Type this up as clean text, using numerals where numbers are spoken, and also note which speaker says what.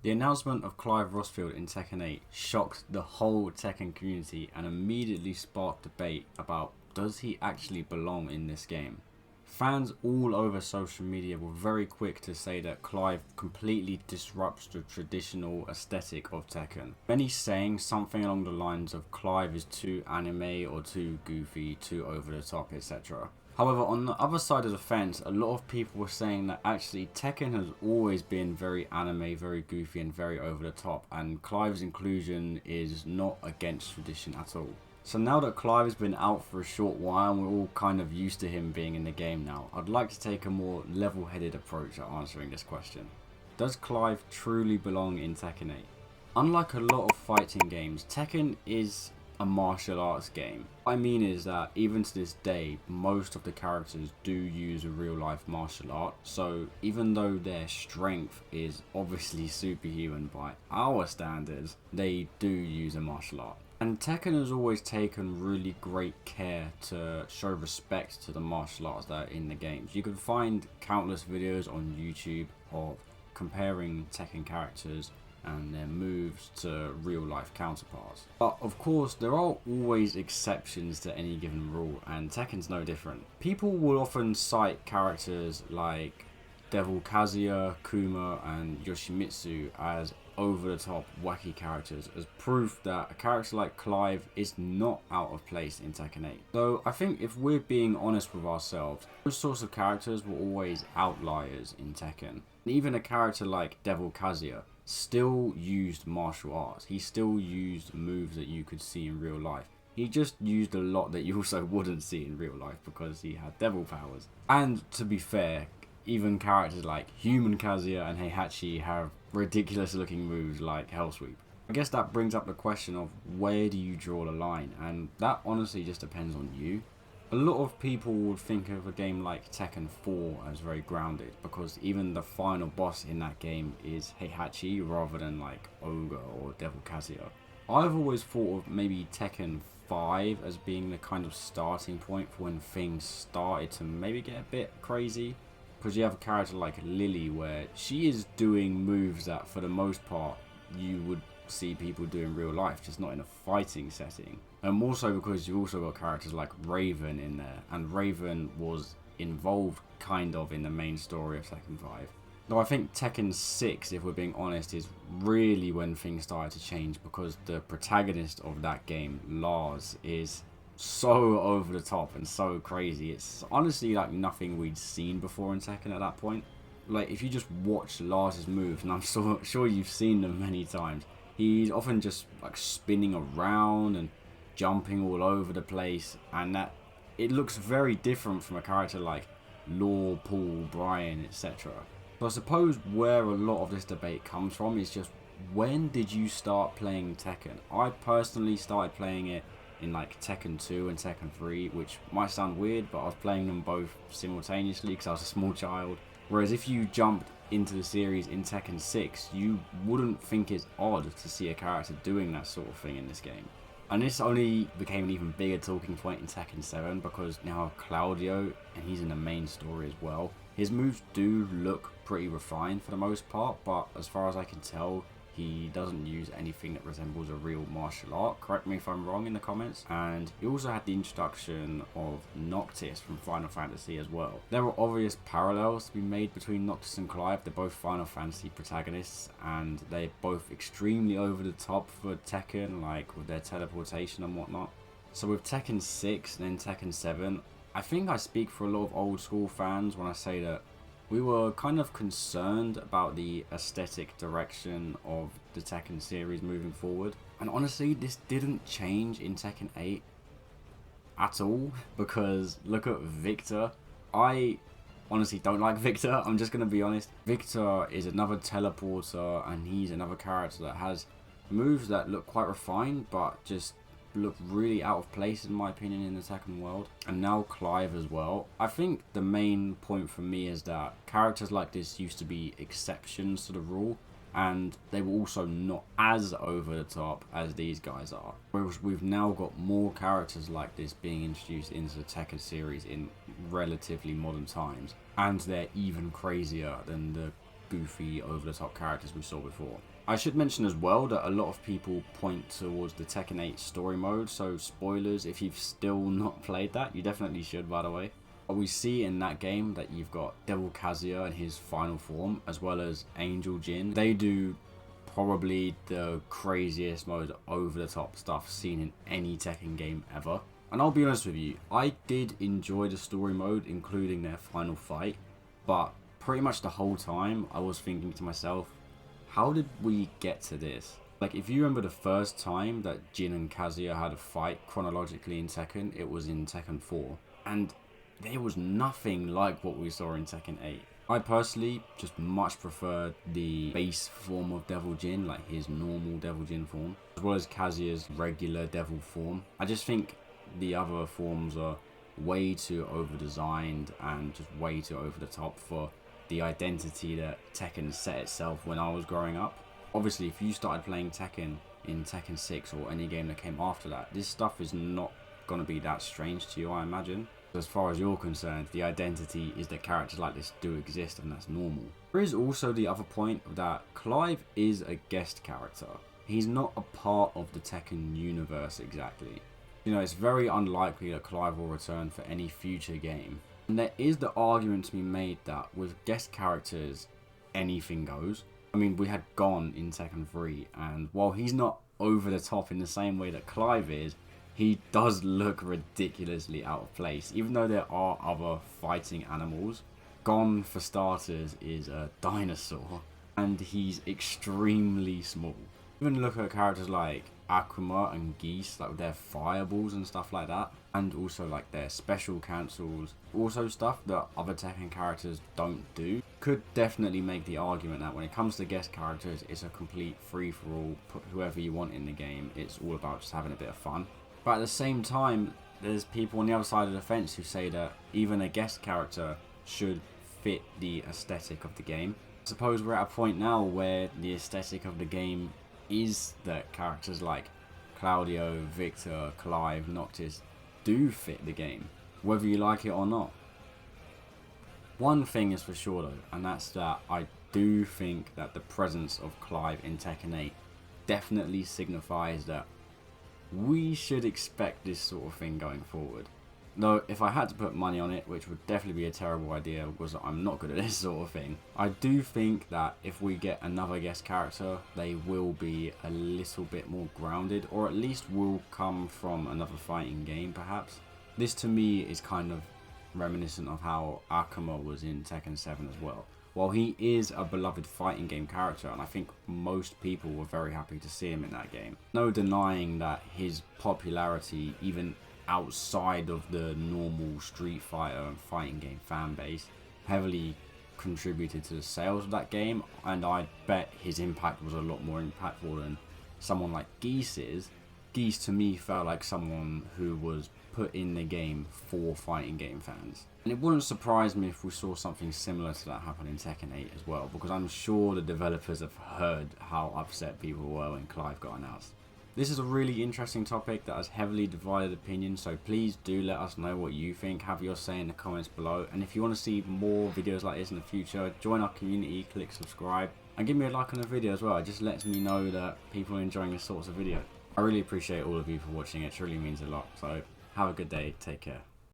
Speaker 1: The announcement of Clive Rosfield in Tekken 8 shocked the whole Tekken community and immediately sparked debate about does he actually belong in this game. Fans all over social media were very quick to say that Clive completely disrupts the traditional aesthetic of Tekken. Many saying something along the lines of Clive is too anime or too goofy, too over the top, etc. However, on the other side of the fence, a lot of people were saying that actually Tekken has always been very anime, very goofy and very over the top, and Clive's inclusion is not against tradition at all. So now that Clive has been out for a short while and we're all kind of used to him being in the game now, I'd like to take a more level-headed approach at answering this question. Does Clive truly belong in Tekken 8? Unlike a lot of fighting games, Tekken is a martial arts game. What I mean is that even to this day, most of the characters do use a real life martial art, so even though their strength is obviously superhuman by our standards, they do use a martial art. And Tekken has always taken really great care to show respect to the martial arts that are in the games. You can find countless videos on YouTube of comparing Tekken characters and their moves to real life counterparts. But of course, there are always exceptions to any given rule, and Tekken's no different. People will often cite characters like Devil Kazuya, Kuma, and Yoshimitsu as over-the-top wacky characters as proof that a character like Clive is not out of place in Tekken 8. Though I think if we're being honest with ourselves, those sorts of characters were always outliers in Tekken. And even a character like Devil Kazuya still used martial arts. He still used moves that you could see in real life. He just used a lot that you also wouldn't see in real life because he had devil powers. And to be fair, even characters like Human Kazuya and Heihachi have ridiculous looking moves like Hell Sweep. I guess that brings up the question of where do you draw the line, and that honestly just depends on you. A lot of people would think of a game like Tekken 4 as very grounded because even the final boss in that game is Heihachi rather than like Ogre or Devil Kazuya. I've always thought of maybe Tekken 5 as being the kind of starting point for when things started to maybe get a bit crazy. Because you have a character like Lily where she is doing moves that for the most part you would see people do in real life, just not in a fighting setting. And more so because you've also got characters like Raven in there, and Raven was involved kind of in the main story of Tekken 5. Though I think Tekken 6, if we're being honest, is really when things started to change because the protagonist of that game, Lars, is so over the top and so crazy. It's honestly like nothing we'd seen before in Tekken at that point. Like if you just watch Lars's moves, and I'm sure you've seen them many times, he's often just like spinning around and jumping all over the place, and that it looks very different from a character like Law, Paul, Brian, etc. So I suppose where a lot of this debate comes from is just when did you start playing Tekken? I personally started playing it in like Tekken 2 and Tekken 3, which might sound weird, but I was playing them both simultaneously because I was a small child. Whereas if you jumped into the series in Tekken 6, you wouldn't think it's odd to see a character doing that sort of thing in this game. And this only became an even bigger talking point in Tekken 7 because now Claudio, and he's in the main story as well, his moves do look pretty refined for the most part, but as far as I can tell, he doesn't use anything that resembles a real martial art. Correct me if I'm wrong in the comments. And he also had the introduction of Noctis from Final Fantasy as well. There were obvious parallels to be made between Noctis and Clive. They're both Final Fantasy protagonists and they're both extremely over the top for Tekken, like with their teleportation and whatnot. So with Tekken 6 and then Tekken 7, I think I speak for a lot of old school fans when I say that we were kind of concerned about the aesthetic direction of the Tekken series moving forward. And honestly, this didn't change in Tekken 8 at all, because look at Victor. I honestly don't like Victor, I'm just going to be honest. Victor is another teleporter, and he's another character that has moves that look quite refined, but just look really out of place in my opinion in the Tekken world. And now Clive as well. I think the main point for me is that characters like this used to be exceptions to the rule, and they were also not as over the top as these guys are. Whereas we've now got more characters like this being introduced into the Tekken series in relatively modern times, and they're even crazier than the goofy, over-the-top characters we saw before. I should mention as well that a lot of people point towards the Tekken 8 story mode, so spoilers if you've still not played that, you definitely should, by the way. We see in that game that you've got Devil Kazuya in his final form, as well as Angel Jin. They do probably the craziest, most over-the-top stuff seen in any Tekken game ever. And I'll be honest with you, I did enjoy the story mode, including their final fight, but pretty much the whole time I was thinking to myself, how did we get to this? Like, if you remember the first time that Jin and Kazuya had a fight chronologically in Tekken, it was in Tekken 4. And there was nothing like what we saw in Tekken 8. I personally just much prefer the base form of Devil Jin, like his normal Devil Jin form, as well as Kazuya's regular Devil form. I just think the other forms are way too over-designed and just way too over the top for the identity that Tekken set itself when I was growing up. Obviously, if you started playing Tekken in Tekken 6 or any game that came after that, this stuff is not going to be that strange to you, I imagine. As far as you're concerned, the identity is that characters like this do exist, and that's normal. There is also the other point that Clive is a guest character. He's not a part of the Tekken universe exactly. You know, it's very unlikely that Clive will return for any future game. And there is the argument to be made that with guest characters, anything goes. I mean, we had Gon in Tekken 3, and while he's not over the top in the same way that Clive is, he does look ridiculously out of place. Even though there are other fighting animals, Gon, for starters, is a dinosaur, and he's extremely small. Even look at characters like Akuma and Geese, like with their fireballs and stuff like that, and also like their special cancels, also stuff that other Tekken characters don't do. Could definitely make the argument that when it comes to guest characters, it's a complete free-for-all, put whoever you want in the game, it's all about just having a bit of fun. But at the same time, there's people on the other side of the fence who say that even a guest character should fit the aesthetic of the game. I suppose we're at a point now where the aesthetic of the game is that characters like Claudio, Victor, Clive, Noctis do fit the game, whether you like it or not. One thing is for sure though, and that's that I do think that the presence of Clive in Tekken 8 definitely signifies that we should expect this sort of thing going forward. Though, if I had to put money on it, which would definitely be a terrible idea because I'm not good at this sort of thing, I do think that if we get another guest character, they will be a little bit more grounded, or at least will come from another fighting game perhaps. This to me is kind of reminiscent of how Akuma was in Tekken 7 as well. While he is a beloved fighting game character, and I think most people were very happy to see him in that game, no denying that his popularity, even outside of the normal Street Fighter and fighting game fan base, heavily contributed to the sales of that game, and I bet his impact was a lot more impactful than someone like Geese is. Geese to me felt like someone who was put in the game for fighting game fans. And it wouldn't surprise me if we saw something similar to that happen in Tekken 8 as well, because I'm sure the developers have heard how upset people were when Clive got announced. This is a really interesting topic that has heavily divided opinions, so please do let us know what you think, have your say in the comments below, and if you want to see more videos like this in the future, join our community, click subscribe, and give me a like on the video as well. It just lets me know that people are enjoying this sorts of video. I really appreciate all of you for watching, it truly means a lot, so have a good day, take care.